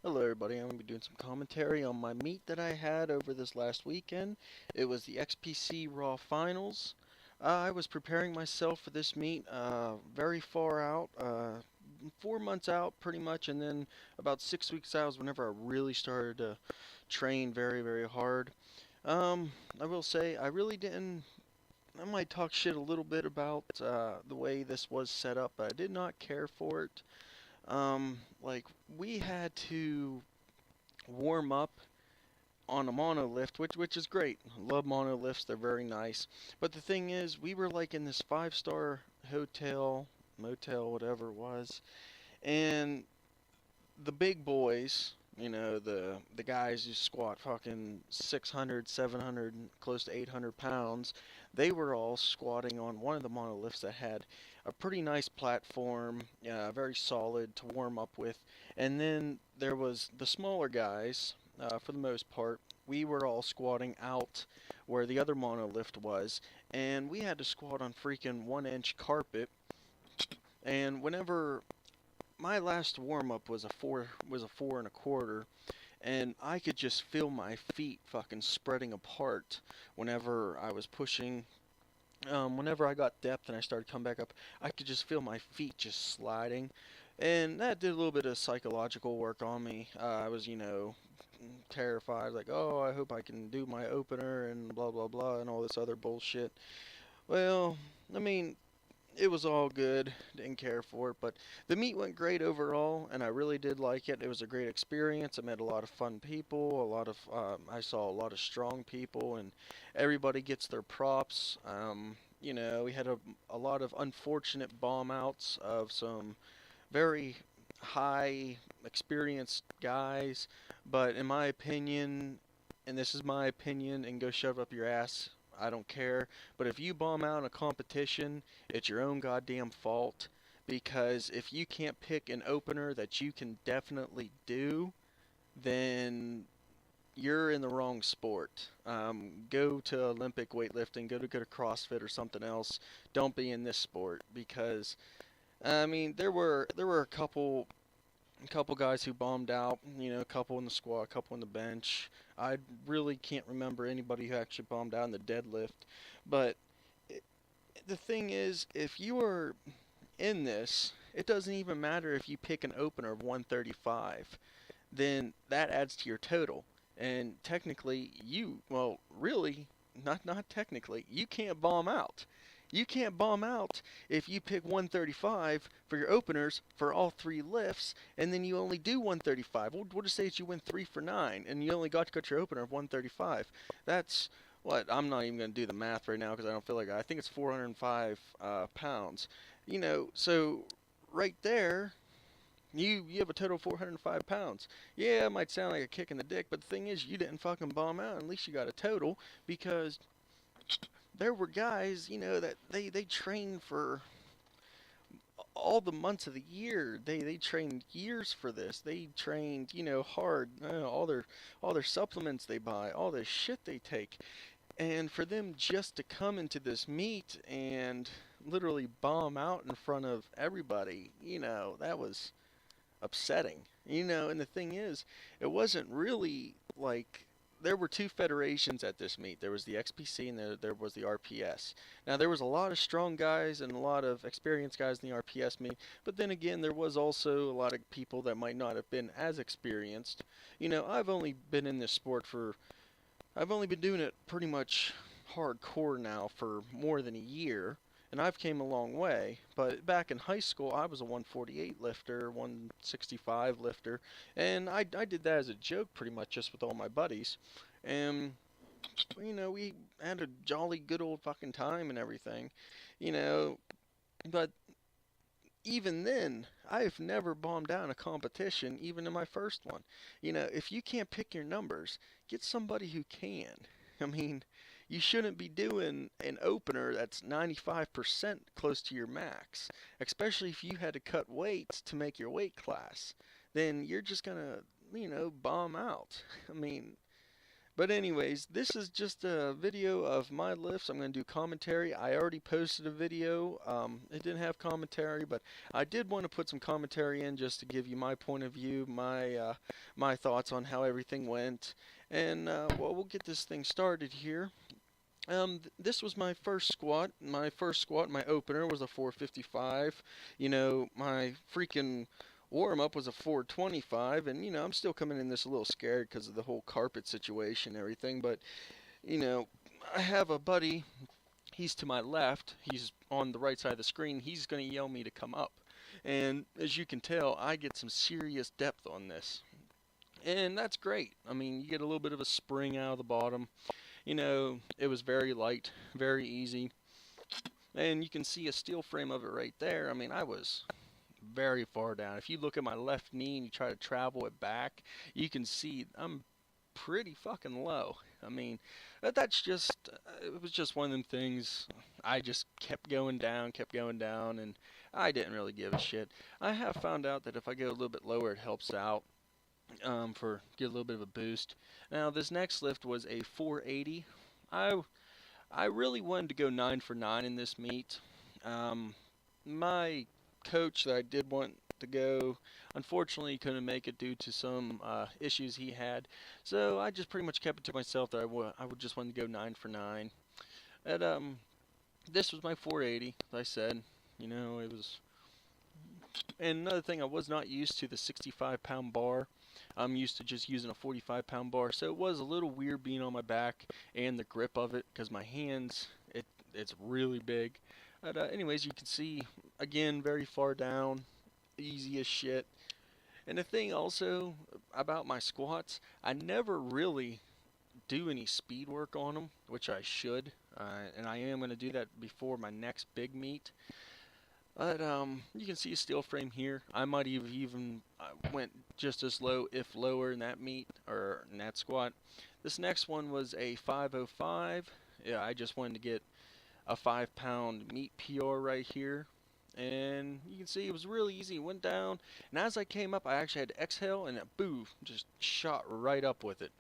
Hello everybody, I'm going to be doing some commentary on my meet that I had over this last weekend. It was the XPC Raw Finals. I was preparing myself for this meet very far out, 4 months out pretty much, and then about 6 weeks out was whenever I really started to train very, very hard. Um, I will say I really didn't. I might talk shit a little bit about the way this was set up, but I did not care for it. Like we had to warm up on a monolift, which is great. I love monolifts; they're very nice. But the thing is, we were like in this five-star hotel, motel, whatever it was, and the big boys, the guys who squat fucking 600, 700, close to 800 pounds, they were all squatting on one of the monoliths that had a pretty nice platform, very solid to warm up with. And then there was the smaller guys, for the most part. We were all squatting out where the other monolift was, and we had to squat on freaking 1 inch carpet. And whenever my last warm up was a 4 1/4, and I could just feel my feet fucking spreading apart whenever I was pushing. Whenever I got depth and I started coming back up, I could just feel my feet just sliding, and that did a little bit of psychological work on me. I was, terrified, like, oh, I hope I can do my opener and blah blah blah and all this other bullshit. Well, I mean, it was all good. Didn't care for it, but the meet went great overall, and I really did like it. It was a great experience. I met a lot of fun people. I saw a lot of strong people, and everybody gets their props. We had a lot of unfortunate bomb outs of some very high experienced guys, but in my opinion, and this is my opinion, and go shove it up your ass. I don't care. But if you bomb out in a competition, it's your own goddamn fault. Because if you can't pick an opener that you can definitely do, then you're in the wrong sport. Go to Olympic weightlifting, go to CrossFit or something else. Don't be in this sport because I mean there were a couple guys who bombed out, a couple in the squat, a couple in the bench. I really can't remember anybody who actually bombed out in the deadlift. But it, the thing is, if you are in this, it doesn't even matter if you pick an opener of 135, then that adds to your total. And technically, well, really, not technically, you can't bomb out. You can't bomb out if you pick 135 for your openers for all three lifts, and then you only do 135. We'll just say that you win 3 for 9, and you only got your opener of 135. That's what I'm not even going to do the math right now because I don't feel like I think it's 405 pounds. So right there, you have a total of 405 pounds. Yeah, it might sound like a kick in the dick, but the thing is, you didn't fucking bomb out. At least you got a total because there were guys, that they trained for all the months of the year. They trained years for this. They trained, hard. All their supplements they buy, all the shit they take, and for them just to come into this meet and literally bomb out in front of everybody, that was upsetting. And the thing is, it wasn't really like there were two federations at this meet. There was the XPC and there was the RPS. Now there was a lot of strong guys and a lot of experienced guys in the RPS meet, but then again there was also a lot of people that might not have been as experienced. I've only been doing it pretty much hardcore now for more than a year, and I've came a long way. But back in high school, I was a 148 lifter, 165 lifter, and I did that as a joke pretty much just with all my buddies. And we had a jolly good old fucking time and everything, you know. But even then, I've never bombed out in a competition, even in my first one. If you can't pick your numbers, get somebody who can. I mean, you shouldn't be doing an opener that's 95% close to your max, especially if you had to cut weights to make your weight class. Then you're just gonna, bomb out. I mean, But anyways, this is just a video of my lifts. I'm going to do commentary. I already posted a video. It didn't have commentary, but I did want to put some commentary in just to give you my point of view, my thoughts on how everything went. And well, we'll get this thing started here. This was my first squat. My opener was a 455. You know, my freaking warm up was a 425, and you know, I'm still coming in this a little scared because of the whole carpet situation and everything. But you know, I have a buddy. He's to my left. He's on the right side of the screen. He's going to yell me to come up. And as you can tell, I get some serious depth on this. And that's great. I mean, you get a little bit of a spring out of the bottom. You know, it was very light, very easy. And you can see a steel frame of it right there. I mean, I was very far down. If you look at my left knee and you try to travel it back, you can see I'm pretty fucking low. I mean, that's just, it was just one of them things. I just kept going down, and I didn't really give a shit. I have found out that if I go a little bit lower, it helps out. For get a little bit of a boost. Now this next lift was a 480. I really wanted to go 9 for 9 in this meet. My coach that I did want to go, unfortunately couldn't make it due to some issues he had. So I just pretty much kept it to myself that I would just want to go 9 for 9. And this was my 480. Like I said, you know, it was. And another thing, I was not used to the 65-pound bar. I'm used to just using a 45-pound bar, so it was a little weird being on my back and the grip of it because my hands, it's really big. But anyways, you can see, again, very far down, easy as shit. And the thing also about my squats, I never really do any speed work on them, which I should, and I am going to do that before my next big meet. But you can see a steel frame here. I might even went just as low, if lower, in that meet or in that squat. This next one was a 505. Yeah, I just wanted to get a 5-pound meet PR right here, and you can see it was really easy. It went down, and as I came up, I actually had to exhale, and it boo, just shot right up with it.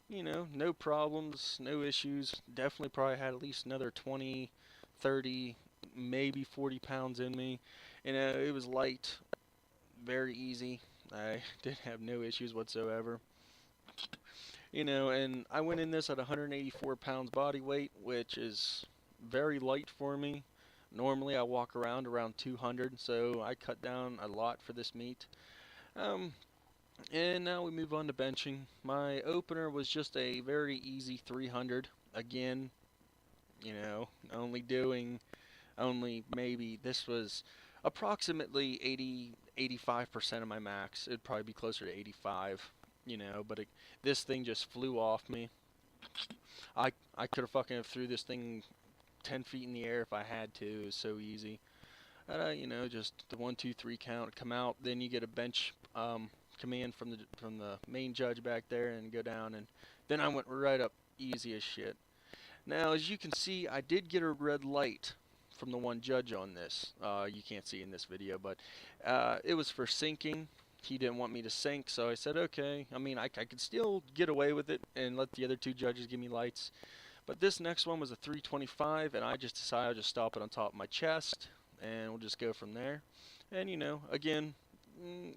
You know, no problems, no issues. Definitely probably had at least another 20, 30. Maybe 40 pounds in me. You know, it was light, very easy. I didn't have no issues whatsoever. You know, and I went in this at 184 pounds body weight, which is very light for me. Normally I walk around 200, so I cut down a lot for this meet. And now we move on to benching. My opener was just a very easy 300. Again, you know, only maybe this was approximately 85% of my max. It'd probably be closer to 85, you know, but this thing just flew off me. I could have fucking threw this thing 10 feet in the air if I had to. It was so easy. You know, just the 1, 2, 3 count, come out, then you get a bench command from the main judge back there and go down, and then I went right up easy as shit. Now, as you can see, I did get a red light from the one judge on this. You can't see in this video, but it was for sinking. He didn't want me to sink, so I said, okay. I mean, I could still get away with it and let the other two judges give me lights. But this next one was a 325, and I just decided I'll just stop it on top of my chest, and we'll just go from there. And, you know, again,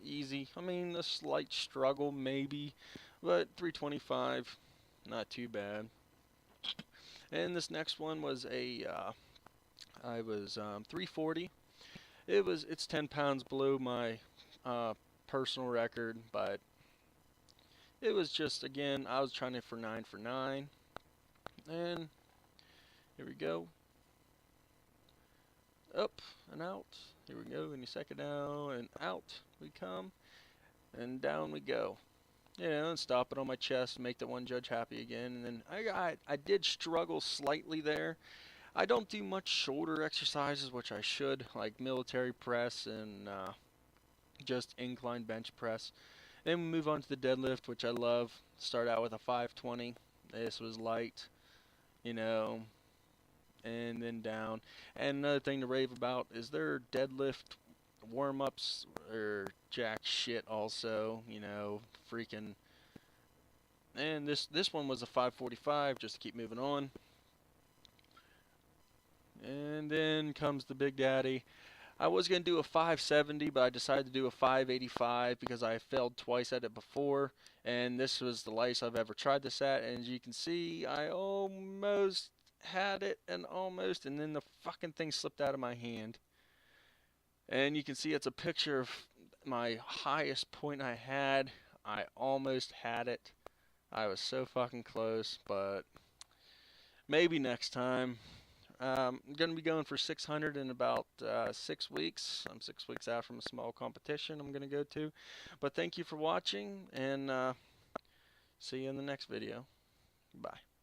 easy. I mean, a slight struggle, maybe, but 325, not too bad. And this next one was I was 340. It's 10 pounds below my personal record, but it was just, again, I was trying it for 9 for 9. And here we go. Up and out. Here we go. Any second now, and out we come, and down we go. You know, and stop it on my chest, make the one judge happy again. And then I did struggle slightly there. I don't do much shoulder exercises, which I should, like military press and just incline bench press. Then we move on to the deadlift, which I love. Start out with a 520. This was light, you know, and then down. And another thing to rave about is their deadlift warm-ups are jack shit also, you know, freaking And this one was a 545, just to keep moving on. And then comes the Big Daddy. I was going to do a 570, but I decided to do a 585 because I failed twice at it before. And this was the lightest I've ever tried this at. And as you can see, I almost had it and then the fucking thing slipped out of my hand. And you can see it's a picture of my highest point I had. I almost had it. I was so fucking close, but maybe next time. I'm going to be going for 600 in about 6 weeks. I'm 6 weeks out from a small competition I'm going to go to. But thank you for watching, and see you in the next video. Bye.